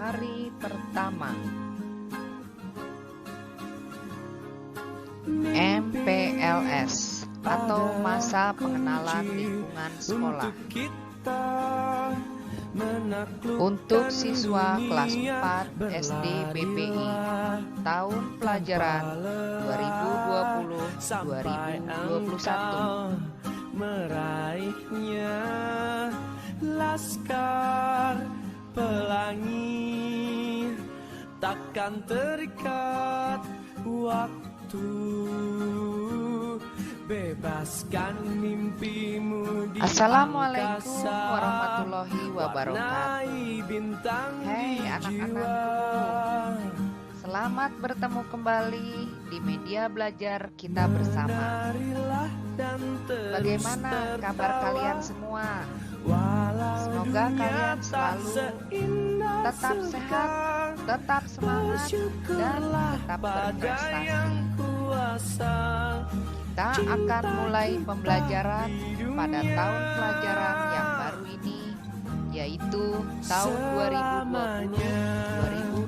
hari pertama. MPLS atau masa pengenalan lingkungan sekolah. Untuk siswa kelas 4 SD BPI tahun pelajaran 2020-2021. Meraihnya laskar pelangi takkan terikat waktu. Bebaskan mimpimu di Assalamualaikum warahmatullahi wabarakatuh. Hei anak-anakku, selamat bertemu kembali di media belajar kita bersama. Bagaimana kabar kalian semua? Semoga kalian selalu tetap sehat, tetap semangat, dan tetap berprestasi. Kita akan mulai pembelajaran pada tahun pelajaran yang baru ini, yaitu tahun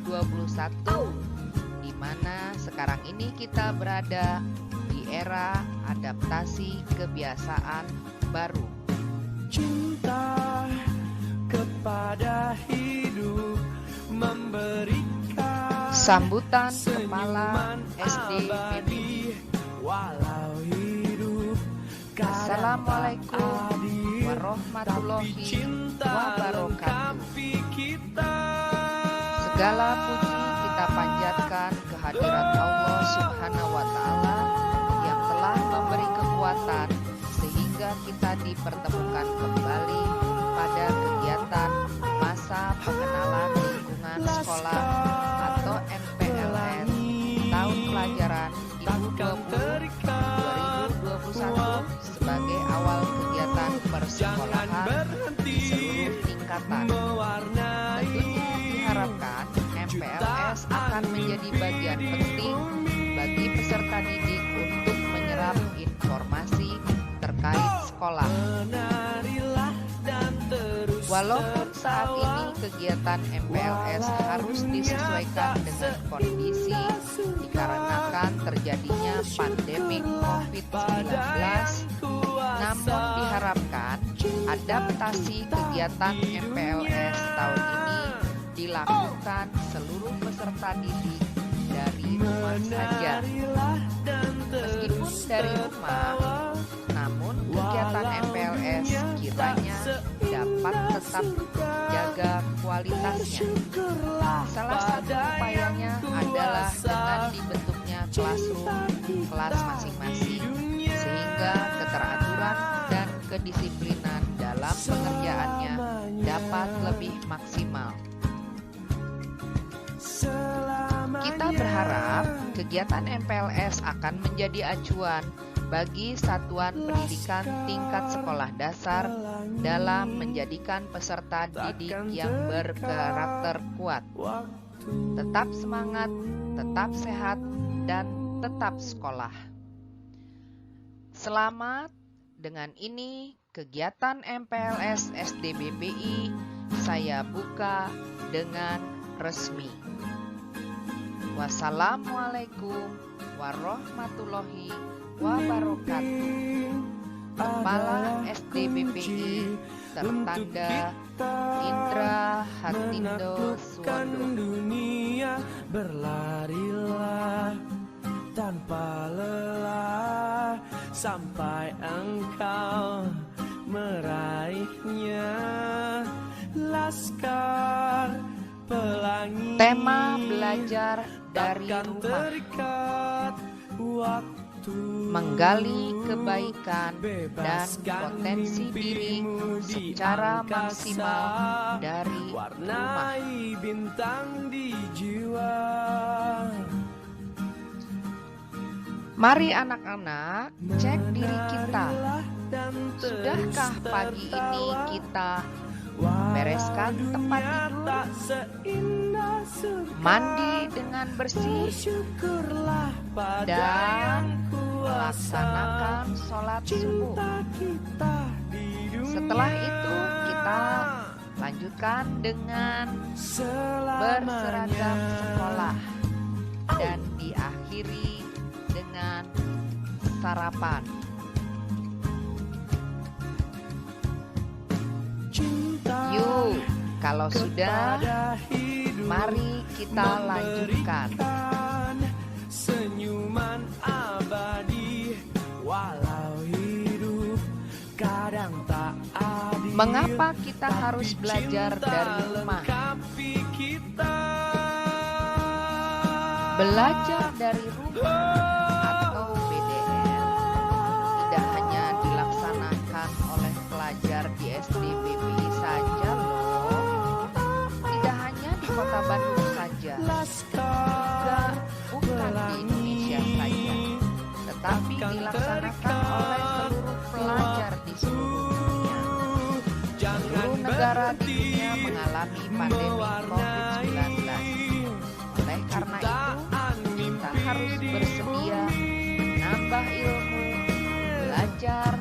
2020-2021, di mana sekarang ini kita berada di era adaptasi kebiasaan baru. Cinta kepada hidup memberikan Sambutan Kepala SD BPI. Walau hidup Assalamualaikum warahmatullahi wabarakatuh. Segala puji kita panjatkan kehadirat Allah Subhanahu wa Ta'ala yang telah memberi kekuatan sehingga kita dipertemukan kembali pada kegiatan masa pengenalan lingkungan sekolah atau MPLS tahun pelajaran 2020-2021 sebagai awal kegiatan persekolahan di seluruh tingkatan. Tentunya diharapkan MPLS akan menjadi bagian penting bagi peserta didik untuk menyerap informasi terkait sekolah. Walaupun saat ini kegiatan MPLS harus disesuaikan dengan kondisi dikarenakan terjadinya pandemi COVID-19, namun diharapkan adaptasi kegiatan MPLS tahun ini dilakukan seluruh peserta didik dari rumah saja. Meskipun dari rumah, namun kegiatan MPLS kiranya dapat tetap jaga kualitasnya. Salah satu upayanya adalah dengan dibentuknya kelas masing-masing, sehingga keteraturan dan kedisiplinan dalam pengerjaannya dapat lebih maksimal. Kita berharap kegiatan MPLS akan menjadi acuan bagi satuan pendidikan tingkat sekolah dasar dalam menjadikan peserta didik yang berkarakter kuat. Tetap semangat, tetap sehat, dan tetap sekolah. Selamat, dengan ini kegiatan MPLS SD BPI saya buka dengan resmi. Wassalamualaikum warahmatullahi wabarakatuh. Kepala SD BPI tertanda Indra Hatindo Suwondo. Dunia berlarilah tanpa lelah sampai engkau meraihnya laskar pelangi. Tema belajar dari rumah. Menggali kebaikan dan potensi diri secara maksimal dari rumah. Bintang di jiwa. Mari anak-anak, cek diri kita. Sudahkah pagi ini kita bereskan tempat tidur, mandi dengan bersih, dan melaksanakan sholat subuh? Setelah itu kita lanjut dilanjutkan dengan berseragam selamanya. sekolah dan diakhiri dengan sarapan. Cinta Yuk, kalau sudah, pada hidup mari kita lanjutkan. memberikan senyuman abadi walau hidup kadang tak adil. Mengapa kita harus belajar Cinta dari rumah? lengkapi kita. Belajar dari rumah atau BDR tidak hanya dilaksanakan oleh pelajar di SDBPI saja loh. Tidak hanya di Kota Bandung saja, juga bukan di Indonesia saja, tetapi dilaksanakan oleh seluruh pelajar di seluruh dunia. Seluruh negara di dunia mengalami pandemi COVID-19. Oleh karena itu, kita harus bersedia menambah ilmu, belajar,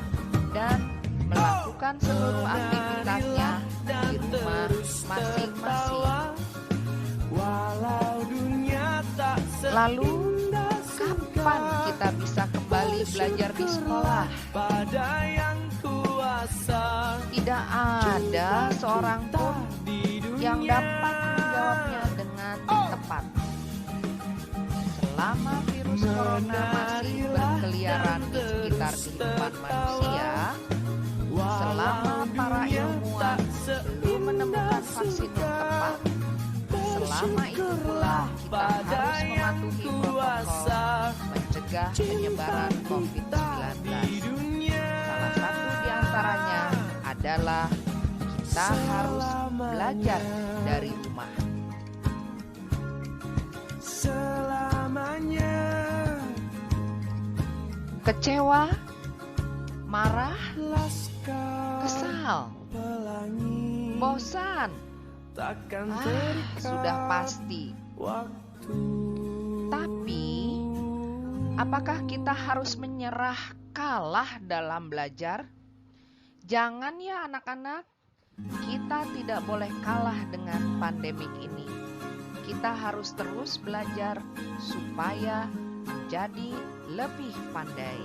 dan melakukan seluruh aktivitasnya di rumah masing-masing. Walau dunia tak Lalu, seindah kapan kita bisa kembali belajar di sekolah? pada yang kuasa Tidak ada seorang pun di dunia. yang dapat menjawabnya dengan tepat. Selama virus corona masih berkeliaran di sekitar kehidupan manusia, selama para ilmuwan belum menemukan vaksin yang tepat, selama itu pula kita harus mematuhi protokol mencegah penyebaran COVID-19. Salah satu di antaranya adalah kita harus belajar dari rumah. Selamanya Kecewa, marah, laskar kesal, pelangi bosan, takkan sudah pasti. waktu. Tapi, apakah kita harus menyerah kalah dalam belajar? Jangan ya anak-anak, kita tidak boleh kalah dengan pandemik ini. Kita harus terus belajar supaya menjadi lebih pandai.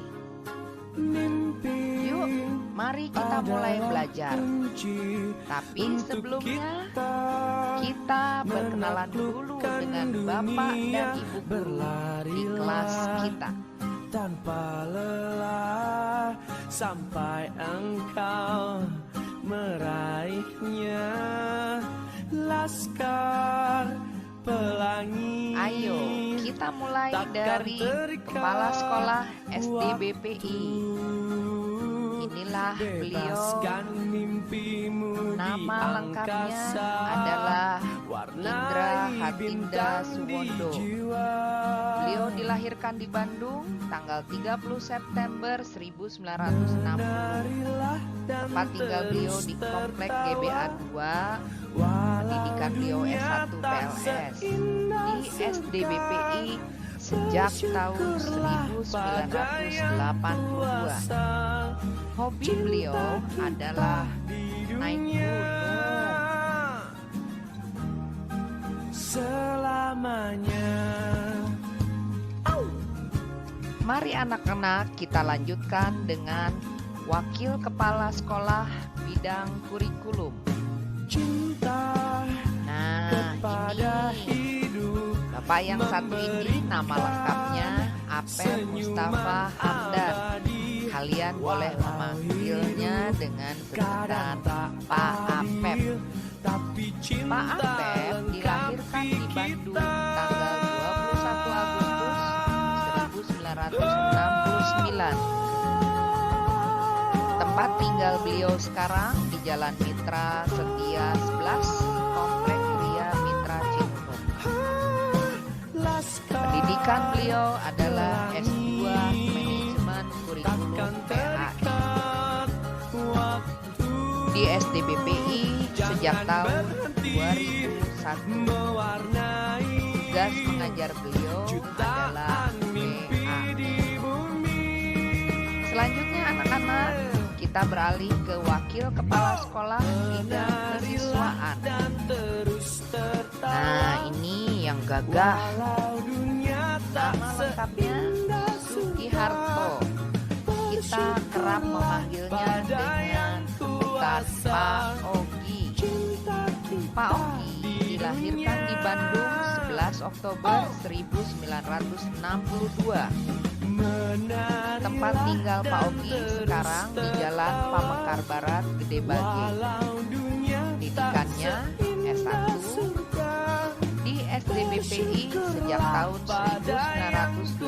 Mimpi Yuk, mari kita mulai adalah belajar. kunci Tapi untuk sebelumnya, kita kita berkenalan dulu dengan Bapak dan Ibu guru di kelas kita. tanpa lelah sampai engkau meraihnya. Laskar pelangi, Ayo, kita mulai takkan dari terikat Kepala Sekolah SDBPI. Inilah beliau. bebaskan mimpimu Nama di lengkapnya angkasa. adalah Warnai Indra Hatinda bintang di Suwondo. jiwa. Beliau dilahirkan di Bandung tanggal 30 September 1960. Menarilah dan Tempat tinggal beliau di terus Komplek tertawa. GBA 2. Pendidikan beliau S1 PLS di SDBPI sejak tahun 1982. Hobi beliau adalah naik gunung. Selamanya. Mari anak-anak kita lanjutkan dengan Wakil Kepala Sekolah Bidang Kurikulum. Cinta Nah, kepada ini hidup Bapak yang satu ini nama lengkapnya Apep Mustafa Hamdan. Kalian boleh memanggilnya dengan sebutan Pak Apep. Pak Apep dilahirkan di Bandung tanggal 21 Agustus 1969. Tempat tinggal beliau sekarang di Jalan Mitra Setia 11, Komplek Ria Mitra Cirebon. Pendidikan beliau adalah S2 Manajemen Kurikulum PAI di SDBPI sejak tahun 2001. Tugas mengajar beliau adalah PAI. Selanjutnya anak-anak, kita kita beralih ke wakil kepala sekolah bidang kesiswaan. Nah, ini yang gagah. Nama lengkapnya Sugiharto. Kita kerap memanggilnya dengan sebutan Pak Ogi. Pak Ogi dilahirkan di Bandung 11 Oktober 1962. Tempat tinggal Pak Ogi sekarang di Jalan Pamekar Barat, Gede Bage. Pendidikannya S1 di SDBPI sejak tahun 1986.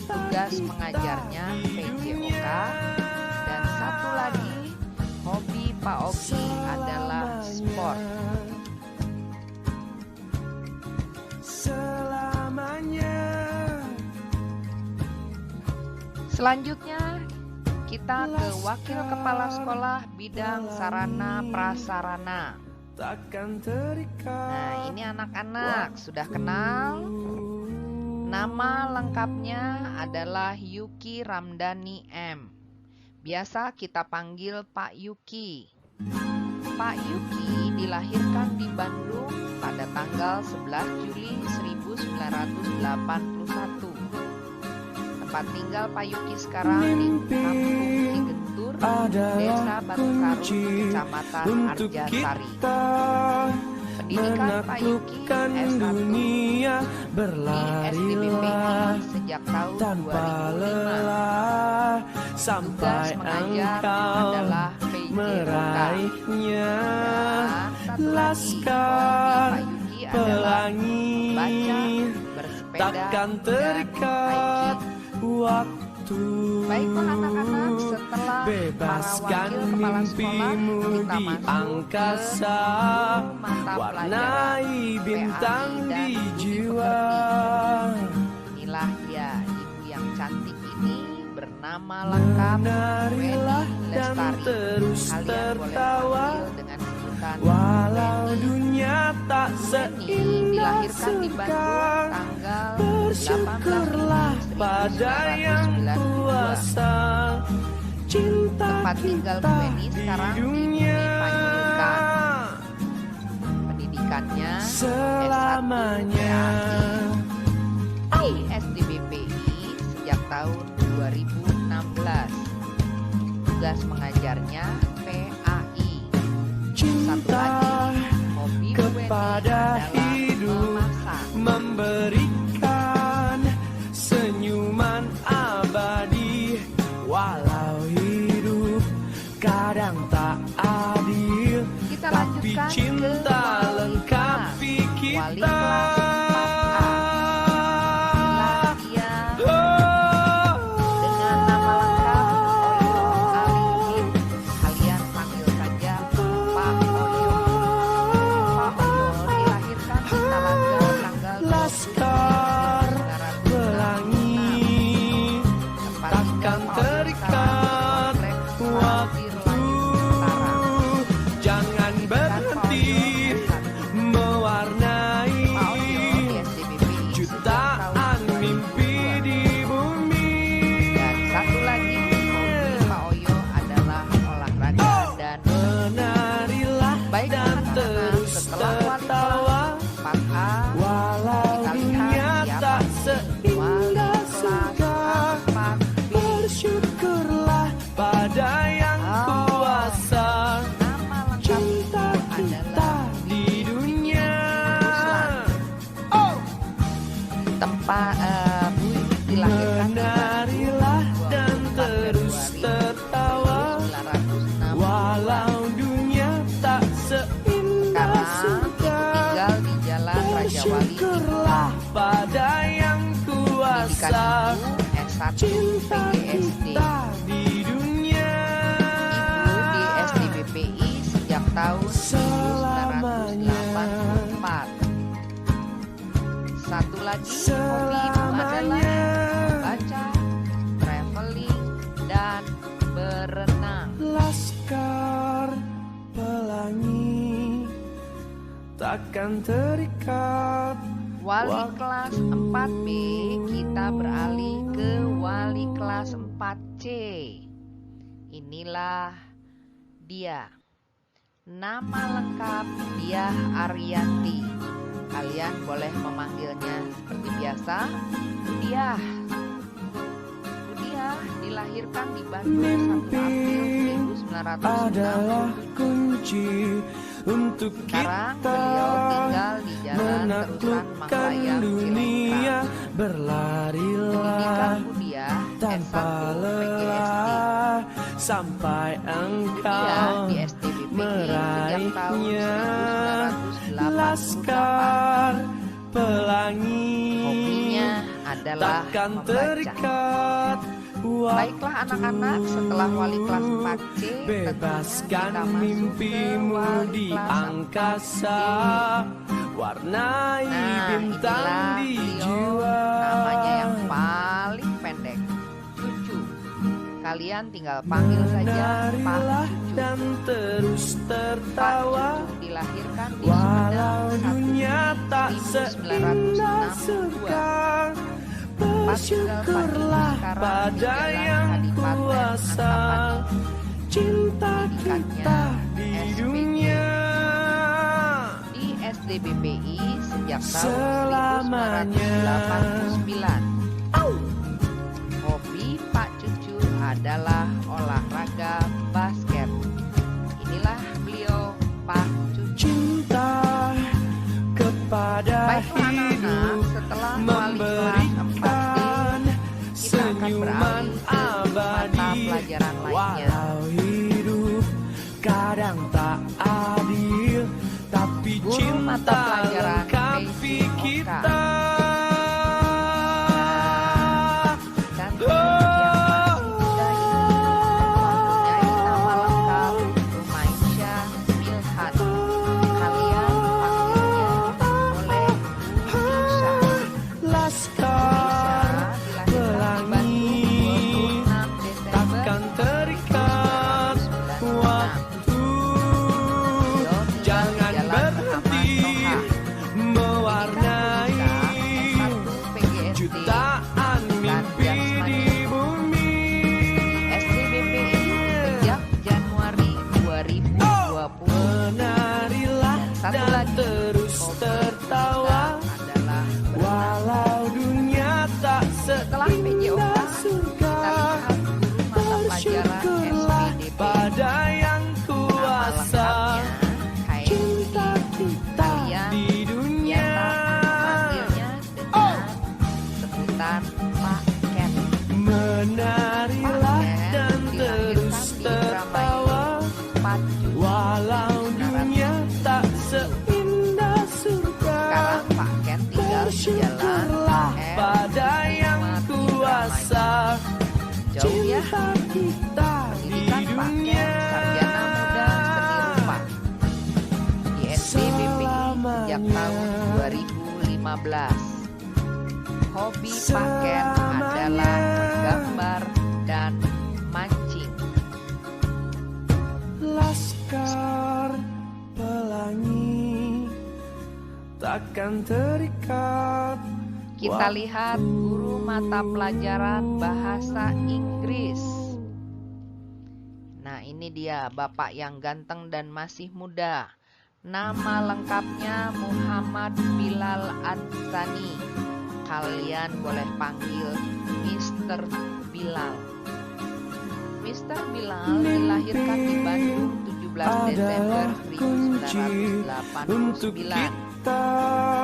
Tugas mengajarnya PJOK. Dan satu lagi, hobi Pak Ogi adalah sport. Selanjutnya kita ke wakil kepala sekolah bidang sarana prasarana. Nah, ini anak-anak sudah kenal. Nama lengkapnya adalah Yuki Ramdhani M. Biasa kita panggil Pak Yuki. Pak Yuki dilahirkan di Bandung pada tanggal 11 Juli 1981. Tempat tinggal Pak Yuki sekarang di Kampung Cigentur, Desa Batukaru, Kecamatan Arjasari. Pendidikan Pak Yuki S1 di SDBPI sejak tahun 2005. Tugas mengajar adalah PJOK. Dan satu lagi, hobi Pak Yuki adalah membaca, bersepeda, dan hiking. Baiklah anak-anak, setelah para wakil kepala sekolah, kita masuk ke mata pelajaran PAI dan budi pekerti. Inilah dia ibu yang cantik ini, bernama lengkap Weni Lestari. Kalian boleh panggil dengan sebutan Weni. Weni dilahirkan di Bandung tanggal 18 Juni 1992. Tempat tinggal Bu Weni sekarang di Bumi Panjulukan. Pendidikannya S1 PAI di SDBPI sejak tahun 2016. Tugas mengajarnya PAI. Satu lagi, hobi Bu Weni adalah memasak. Memberikan senyuman abadi, walau hidup kadang tak adil, Kita tapi lanjutkan cinta ke lengkapi wali kita. kelas 4A. Inilah dia Oh, dengan nama lengkap Oyo Alihin. Kalian panggil saja Pak Oyo. Pak Oyo dilahirkan di Talaga tanggal 20 Laskar Juli Pelangi 1966. Tempat tinggal takkan Pak Oyo terikat sekarang di Kompleks Parkir waktu. Lanjut Utara. Jangan berhenti mewarnai Pak Oyo di SDBPI sejak jutaan tahun mimpi 2002. di bumi. Dan satu lagi, hobi Pak Oyo adalah olahraga dan Menarilah baiklah dan anak-anak, terus setelah wali tertawa, kelas 4A, walau kita dunia lihat siapa tak sih wali seindah kelas surga. 4B. Bersyukurlah pada yang kuasa, Nama lengkap cinta ibu kita adalah di dunia. Ruslan. Tempat Bu Ibu dilahirkan di Menarilah dan terus tertawa, 1960. walau dunia tak seindah Sekarang ibu surga. tinggal di Jalan Raja Wali di Bersyukurlah pada yang kuasa, Pendidikan ibu S1 cinta PGSD. kita di dunia. Ibu di SDBPI sejak tahun Selamanya. 1984. Satu lagi, hobi ibu adalah Selamanya. membaca, traveling, dan berenang. Laskar Pelangi takkan terikat. Wali Waktu. kelas 4B, kita beralih ke wali kelas 4C. C. Inilah dia. Nama lengkap Diah Ariyanti. Kalian boleh memanggilnya seperti biasa, Budiah. Budiah dilahirkan di Bandung 1 April adalah 1967. kunci untuk Sekarang kita beliau tinggal di Jalan Terusan menaklukkan Manglayang, dunia. Cilengkrang. Pendidikan Berlarilah Budiah tanpa S1 PGSD. lelah sampai Budiah engkau di SDBPI sejak tahun meraihnya. 1988. Laskar Pelangi Hobinya adalah takkan membaca. terikat. Baiklah anak-anak, setelah wali kelas 4C, Bebaskan tentunya kita masuk ke mimpimu wali di kelas angkasa. 4D. Warnai Nah, bintang inilah di beliau, jiwa. namanya yang paling pendek, Cucu. Kalian tinggal panggil saja Pak Menarilah Cucu. dan terus Pak tertawa. Cucu dilahirkan di Walau Sumedang 1 dunia tak seindah 1962. surga, Pak tinggal bersyukurlah sekarang di pada Jalan yang Kadipaten kuasa. Antapani. Cinta Pendidikannya kita di SPG. dunia Di SDBPI sejak tahun selamanya. 1989. Hobi Pak Cucu adalah olahraga basket. Inilah beliau, Pak Cucu. Cinta kepada Baiklah anak-anak, hidup setelah wali kelas 4D, memberikan kita akan senyuman beralih ke mata abadi. pelajaran lainnya. Walau hidup kadang tak adil, tapi Guru mata cinta pelajaran lengkapi PJOK. kita. Dan yang masih muda ini mempunyai nama lengkap Rumaisyah Milhan. Kalian panggilnya boleh Bu Nisa. Laskar Nisa dilahirkan di Pelangi Bandung 26 Desember takkan terikat 1996. waktu. Beliau tinggal Jangan di Jalan berhenti Rahmat Toha. mewarnai S1 PGSD jutaan mimpi di bumi. SDBPI sejak Januari 2020. Menarilah Satu dan lagi, terus hobi tertawa. kita adalah berenang. Walau dunia tak Setelah PJOK, seindah kita surga, lihat guru mata pelajaran bersyukurlah SPDP. pada yang Nama kuasa. lengkapnya kayak Cinta begini. kita Kalian di dunia. biasa memanggilnya dengan sebutan Pak Ken. Menarilah dan terus tertawa. Pak Cucu Walau dunia tak seindah surga, Sekarang Pak Ken tinggal di Jalan bersyukurlah R pada yang 53 kuasa. Jauh ya. Cinta kita di Pendidikan Pak Ken dunia. sarjana muda seni rupa di SDBPI sejak tahun 2015. Hobi Pak Ken adalah menggambar dan mancing. Laskar Pelangi takkan terikat. Kita lihat guru mata pelajaran bahasa Inggris. Nah, ini dia bapak yang ganteng dan masih muda. Nama lengkapnya Muhammad Bilal Adzani. Kalian boleh panggil Mr. Bilal. Mr. Bilal dilahirkan di Bandung 17 Desember Adalah kunci untuk 1989. kita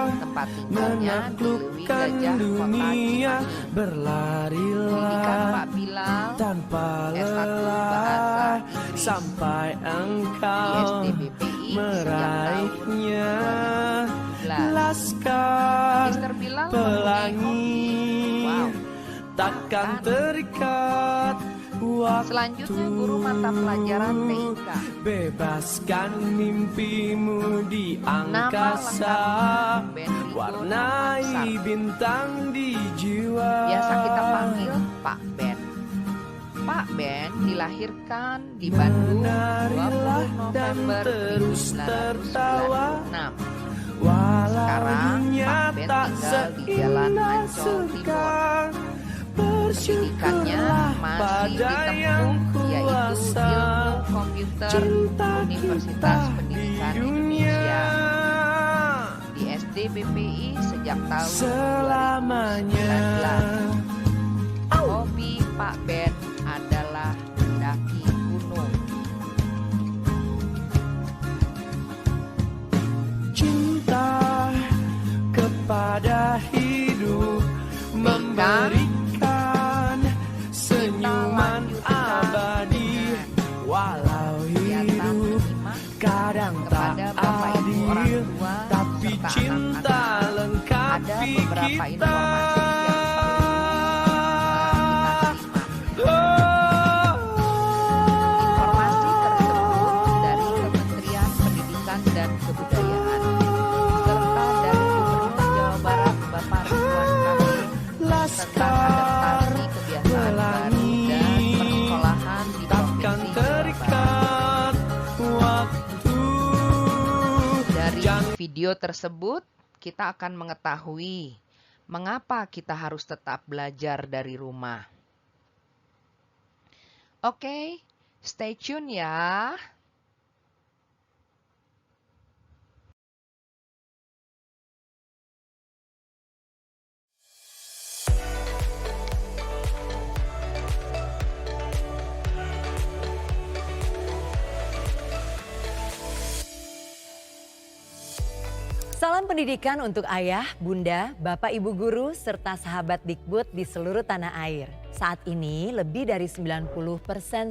Tempat tinggalnya di Lewi menaklukkan Gajah, Kota dunia. Cimahi. Pendidikan Berlarilah Pak Bilal tanpa S1 bahasa lelah Inggris sampai di engkau SDBPI sejak tahun meraihnya. 2012. Laskar Mr. Bilal mempunyai Pelangi hobi. Wow. takkan Makan. terikat waktu. Selanjutnya guru mata pelajaran TIK. Bebaskan mimpimu di Nama angkasa. lengkapnya Ben Rigo Warnai Namansar. bintang di jiwa. Biasa kita panggil Pak Ben. Pak Ben dilahirkan di Bandung 20 dan November terus tertawa. 1996. Walau Sekarang dunia Pak Ben tak tinggal di Jalan seindah Ancol surga, Timur. Pendidikannya masih ditempuh, yaitu ilmu komputer Universitas Pendidikan Indonesia di SD BPI sejak tahun 2019. Hobi Pak Ben adalah mendaki gunung. Cinta kepada hidup memberikan senyuman abadi, walau hidup kadang tak adil, tapi cinta lengkapi kita. Informasi tersebut dari Kementerian Pendidikan dan Kebudayaan serta dari Gubernur Jawa Barat Bapak Ridwan Kamil tentang adaptasi kebiasaan baru dan persekolahan di Provinsi Jawa Barat. Dari video tersebut kita akan mengetahui mengapa kita harus tetap belajar dari rumah. Oke, stay tune ya. Salam pendidikan untuk ayah, bunda, bapak ibu guru, serta sahabat Dikbud di seluruh tanah air. Saat ini lebih dari 90%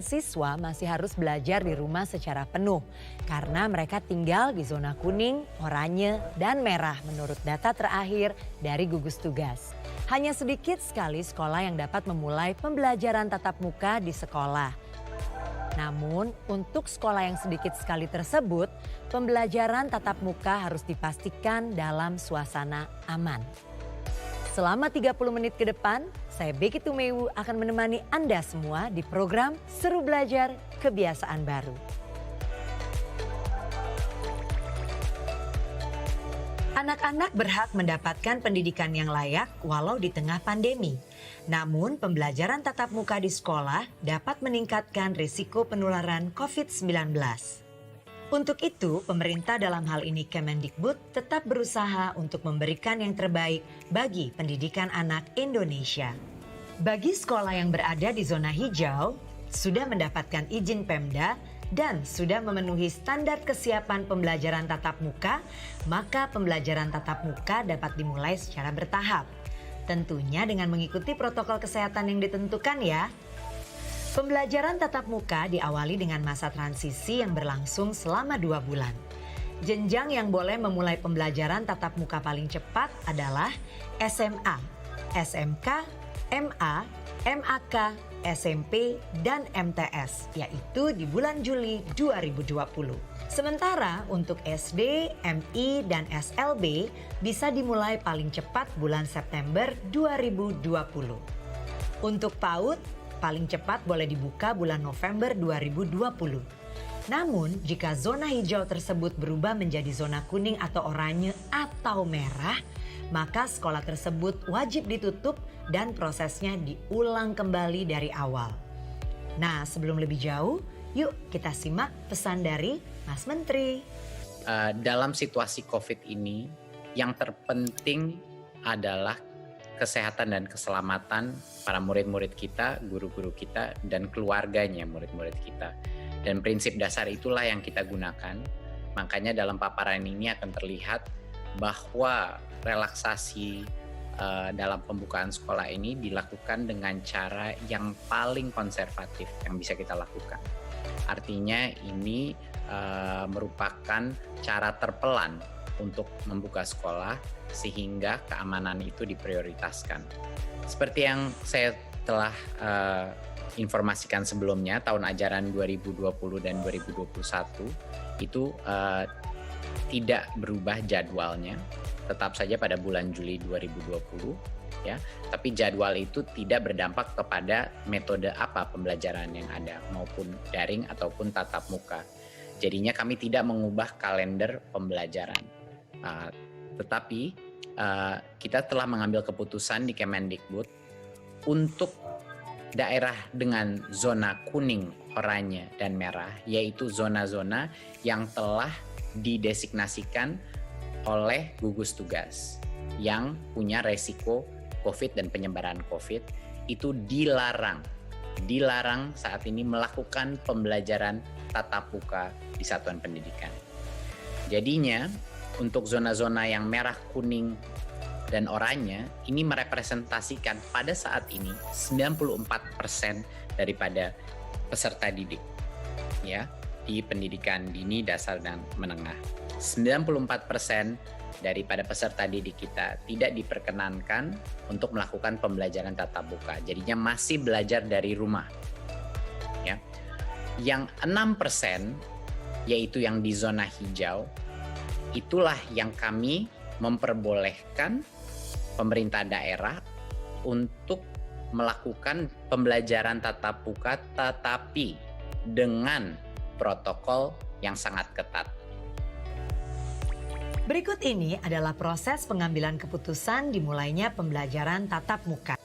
siswa masih harus belajar di rumah secara penuh. Karena mereka tinggal di zona kuning, oranye, dan merah menurut data terakhir dari gugus tugas. Hanya sedikit sekali sekolah yang dapat memulai pembelajaran tatap muka di sekolah. Namun, untuk sekolah yang sedikit sekali tersebut, pembelajaran tatap muka harus dipastikan dalam suasana aman. Selama 30 menit ke depan, saya Becky Tumewu akan menemani Anda semua di program Seru Belajar Kebiasaan Baru. Anak-anak berhak mendapatkan pendidikan yang layak walau di tengah pandemi. Namun, pembelajaran tatap muka di sekolah dapat meningkatkan risiko penularan COVID-19. Untuk itu, pemerintah dalam hal ini Kemendikbud tetap berusaha untuk memberikan yang terbaik bagi pendidikan anak Indonesia. Bagi sekolah yang berada di zona hijau, sudah mendapatkan izin Pemda dan sudah memenuhi standar kesiapan pembelajaran tatap muka, maka pembelajaran tatap muka dapat dimulai secara bertahap. Tentunya dengan mengikuti protokol kesehatan yang ditentukan ya. Pembelajaran tatap muka diawali dengan masa transisi yang berlangsung selama 2 bulan. Jenjang yang boleh memulai pembelajaran tatap muka paling cepat adalah SMA, SMK, MA, MAK, SMP, dan MTS, yaitu di bulan Juli 2020. Sementara untuk SD, MI, dan SLB bisa dimulai paling cepat bulan September 2020. Untuk PAUD, paling cepat boleh dibuka bulan November 2020. Namun, jika zona hijau tersebut berubah menjadi zona kuning atau oranye atau merah, maka sekolah tersebut wajib ditutup dan prosesnya diulang kembali dari awal. Nah, sebelum lebih jauh, yuk kita simak pesan dari Mas Menteri. Dalam situasi COVID ini, yang terpenting adalah kesehatan dan keselamatan para murid-murid kita, guru-guru kita, dan keluarganya murid-murid kita. Dan prinsip dasar itulah yang kita gunakan. Makanya dalam paparan ini akan terlihat bahwa relaksasi dalam pembukaan sekolah ini dilakukan dengan cara yang paling konservatif yang bisa kita lakukan. Artinya ini merupakan cara terpelan untuk membuka sekolah sehingga keamanan itu diprioritaskan. Seperti yang saya telah informasikan sebelumnya, tahun ajaran 2020 dan 2021 itu tidak berubah jadwalnya, tetap saja pada bulan Juli 2020 ya. Tapi jadwal itu tidak berdampak kepada metode apa pembelajaran yang ada, maupun daring ataupun tatap muka. Jadinya kami tidak mengubah kalender pembelajaran. Tetapi kita telah mengambil keputusan di Kemendikbud untuk daerah dengan zona kuning, oranye, dan merah, yaitu zona-zona yang telah didesignasikan oleh gugus tugas yang punya resiko COVID dan penyebaran COVID, itu dilarang saat ini melakukan pembelajaran tatap muka di satuan pendidikan. Jadinya untuk zona-zona yang merah, kuning, dan oranye ini merepresentasikan pada saat ini 94% daripada peserta didik ya di pendidikan dini, dasar, dan menengah. 94% daripada peserta didik kita tidak diperkenankan untuk melakukan pembelajaran tatap muka. Jadinya masih belajar dari rumah. Ya. Yang 6% yaitu yang di zona hijau, itulah yang kami memperbolehkan pemerintah daerah untuk melakukan pembelajaran tatap muka tetapi dengan protokol yang sangat ketat. Berikut ini adalah proses pengambilan keputusan dimulainya pembelajaran tatap muka.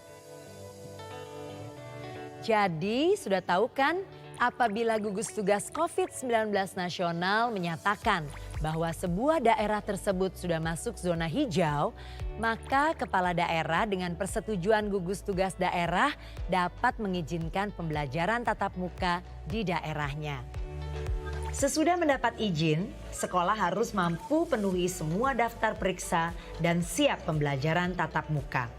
Jadi, sudah tahu kan apabila gugus tugas COVID-19 nasional menyatakan bahwa sebuah daerah tersebut sudah masuk zona hijau, maka kepala daerah dengan persetujuan gugus tugas daerah dapat mengizinkan pembelajaran tatap muka di daerahnya. Sesudah mendapat izin, sekolah harus mampu penuhi semua daftar periksa dan siap pembelajaran tatap muka.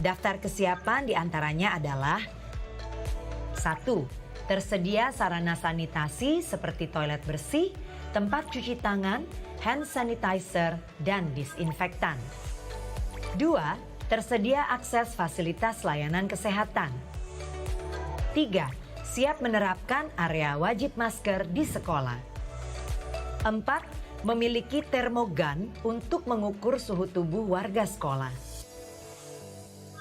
Daftar kesiapan diantaranya adalah 1. Tersedia sarana sanitasi seperti toilet bersih, tempat cuci tangan, hand sanitizer, dan disinfektan. 2. Tersedia akses fasilitas layanan kesehatan. 3. Siap menerapkan area wajib masker di sekolah. 4. Memiliki termogan untuk mengukur suhu tubuh warga sekolah.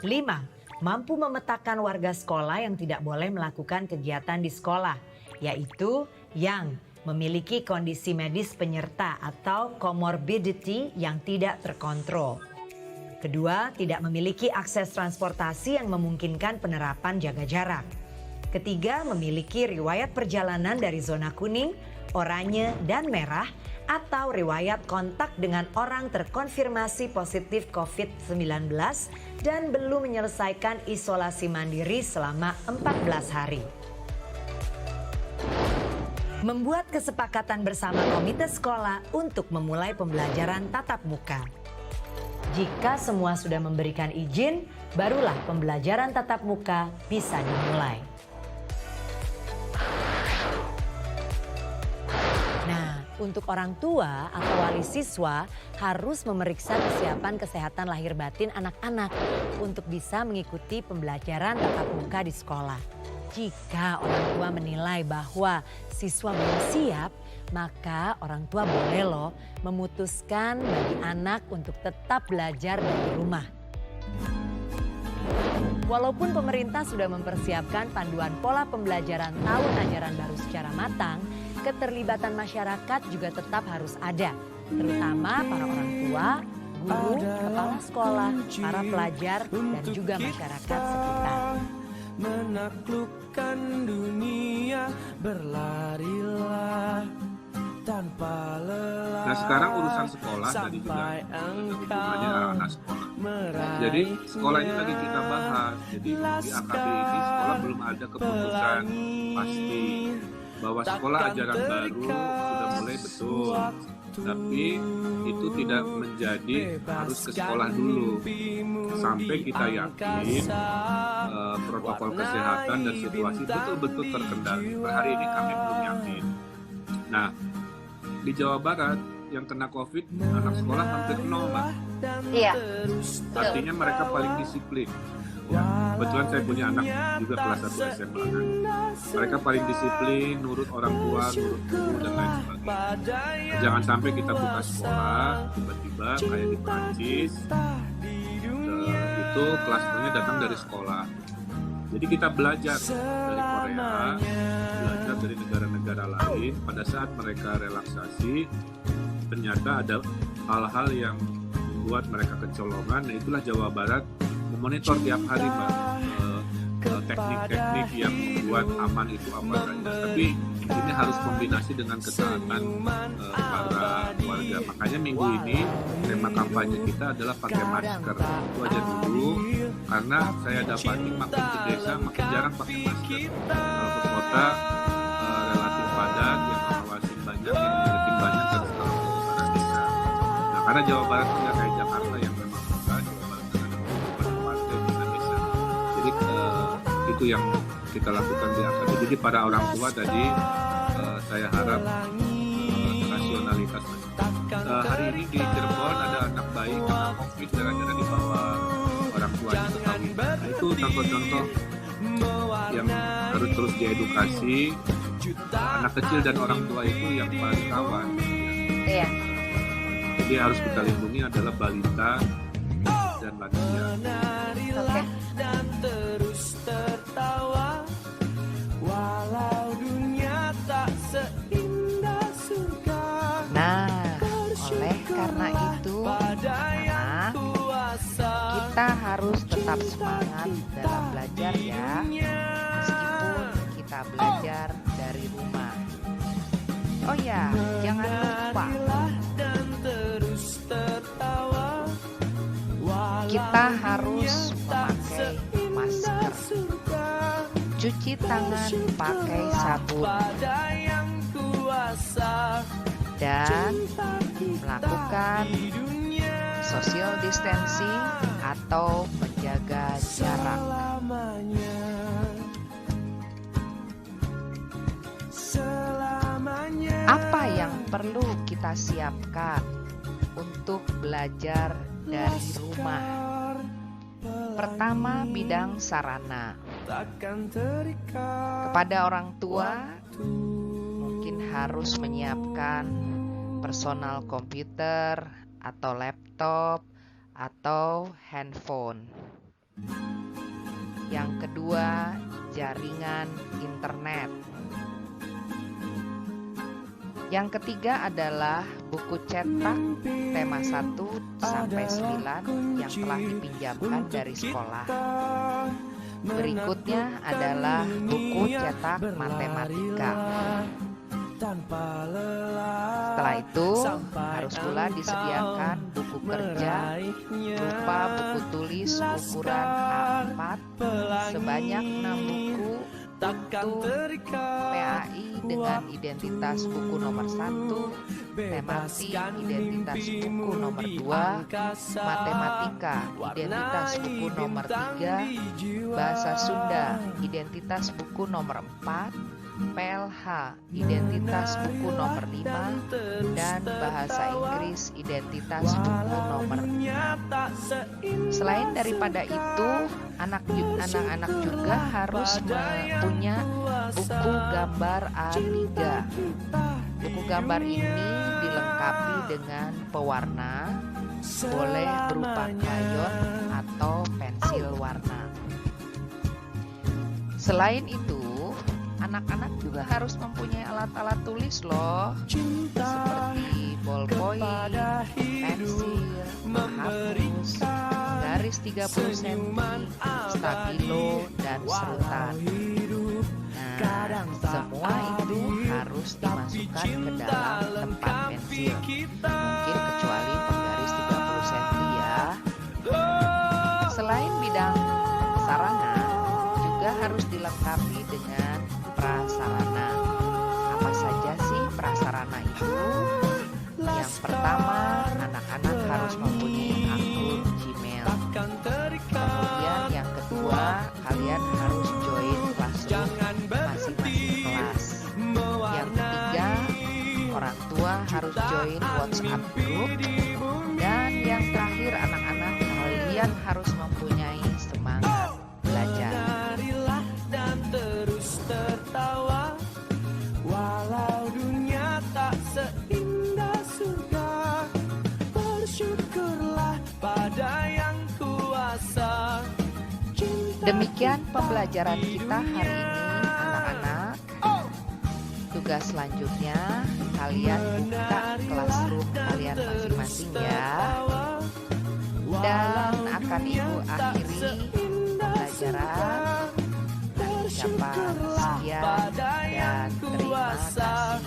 5. Mampu memetakan warga sekolah yang tidak boleh melakukan kegiatan di sekolah, yaitu yang memiliki kondisi medis penyerta atau comorbidity yang tidak terkontrol. Kedua, tidak memiliki akses transportasi yang memungkinkan penerapan jaga jarak. Ketiga, memiliki riwayat perjalanan dari zona kuning, oranye, dan merah atau riwayat kontak dengan orang terkonfirmasi positif COVID-19 dan belum menyelesaikan isolasi mandiri selama 14 hari. Membuat kesepakatan bersama komite sekolah untuk memulai pembelajaran tatap muka. Jika semua sudah memberikan izin, barulah pembelajaran tatap muka bisa dimulai. Untuk orang tua atau wali siswa harus memeriksa kesiapan kesehatan lahir batin anak-anak untuk bisa mengikuti pembelajaran tatap muka di sekolah. Jika orang tua menilai bahwa siswa belum siap, maka orang tua boleh loh memutuskan bagi anak untuk tetap belajar dari rumah. Walaupun pemerintah sudah mempersiapkan panduan pola pembelajaran tahun ajaran baru secara matang, keterlibatan masyarakat juga tetap harus ada, terutama para orang tua, guru, kepala sekolah, para pelajar, dan juga masyarakat sekitar. Menaklukkan dunia, berlarilah tanpa lelah. Nah, sekarang urusan sekolah tadi juga ada hubungannya anak sekolah. Jadi sekolah ini lagi kita bahas. Jadi di AKB ini sekolah belum ada keputusan pasti bahwa sekolah ajaran baru sudah mulai betul, tapi itu tidak menjadi harus ke sekolah dulu sampai kita yakin protokol kesehatan dan situasi betul-betul terkendali. Per hari ini kami belum yakin. Nah, di Jawa Barat yang kena COVID anak sekolah hampir 0, Mbak. Iya. Artinya mereka paling disiplin. Ya, kebetulan saya punya anak juga kelas 1 SMA kan. Mereka paling disiplin, nurut orang tua, nurut guru dan lain sebagainya. Jangan sampai kita buka sekolah tiba-tiba kayak di Prancis itu klasternya datang dari sekolah. Jadi kita belajar dari Korea, belajar dari negara-negara lain. Pada saat mereka relaksasi, ternyata ada hal-hal yang membuat mereka kecolongan. Nah, itulah Jawa Barat memonitor tiap hari, Mbak, teknik-teknik yang membuat aman itu apa saja. Tapi ini harus kombinasi dengan ketaatan para warga. Makanya minggu ini tema kampanye kita adalah pakai masker. Itu aja dulu, karena saya dapati makin ke desa makin jarang pakai masker. Kalau ke kota relatif padat, yang mengawasin banyak, yang memiliki banyak, dan sekarang para desa. Nah, karena Jawa Barat tidak kayak Jakarta yang memang kota, Jawa Barat ada beberapa partai di desa. Jadi itu yang kita lakukan di AKB. Jadi para orang tua tadi saya harap rasionalitas. Hari ini di Cirebon ada anak bayi kena COVID gara-gara dibawa orang tuanya ke kawin. Nah, itu contoh-contoh yang harus terus diedukasi. Anak kecil dan orang tua itu yang paling rawan. Iya. Jadi harus kita lindungi adalah balita dan lansia. Oke. Dan terus tertawa walau dunia tak seindah surga. Nah, oleh karena itu, anak, kita harus tetap semangat dalam belajar ya, meskipun kita belajar dari rumah. Oh ya, jangan lupa kita harus memakai masker, cuci tangan pakai sabun, dan melakukan social distancing atau menjaga jarak. Apa yang perlu kita siapkan untuk belajar dari rumah? Pertama, bidang sarana. Kepada orang tua, mungkin harus menyiapkan personal komputer atau laptop atau handphone. Yang kedua, jaringan internet. Yang ketiga adalah buku cetak tema 1 sampai 9 yang telah dipinjamkan dari sekolah. Berikutnya adalah buku cetak matematika. Setelah itu harus pula disediakan buku kerja berupa buku tulis ukuran A4 sebanyak 6 buku untuk PAI dengan identitas buku nomor 1, tematik identitas buku nomor 2, matematika identitas buku nomor 3, bahasa Sunda identitas buku nomor 4, PLH identitas buku nomor 5, dan bahasa Inggris identitas buku nomor 6. Selain daripada itu, anak-anak juga harus punya buku gambar A3. Buku gambar ini dilengkapi dengan pewarna, boleh berupa krayon atau pensil warna. Selain itu, anak-anak juga harus mempunyai alat-alat tulis loh, seperti ballpoint, pensil, penghapus, garis 30 cm, stabilo, dan serutan. Nah, semua itu harus dimasukkan ke dalam tempat pensil, mungkin kecuali penggaris 30 cm ya. Selain bidang sarana, juga harus dilengkapi dengan prasarana. Apa saja sih prasarana itu? Yang pertama, anak-anak harus mempunyai akun Gmail. Kemudian yang kedua, kalian harus join classroom masing-masing kelas. Yang ketiga, orang tua harus join WhatsApp group. Dan yang terakhir, anak-anak kalian harus mempunyai semangat belajar. Walau dunia tak seindah surga, bersyukurlah pada yang kuasa. Demikian pembelajaran kita hari ini, anak-anak. Tugas selanjutnya, kalian buka classroom kalian masing-masing ya. Dan akan Ibu akhiri pembelajaran ucapan sekian dan terima kasih.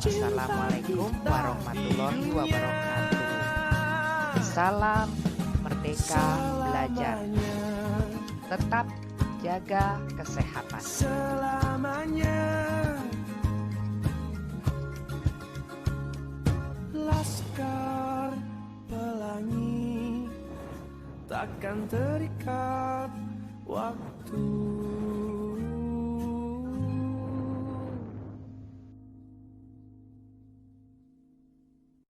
Wassalamualaikum warahmatullahi wabarakatuh. Salam Merdeka Belajar. Tetap jaga kesehatan. Selamanya Laskar Pelangi takkan terikat waktu.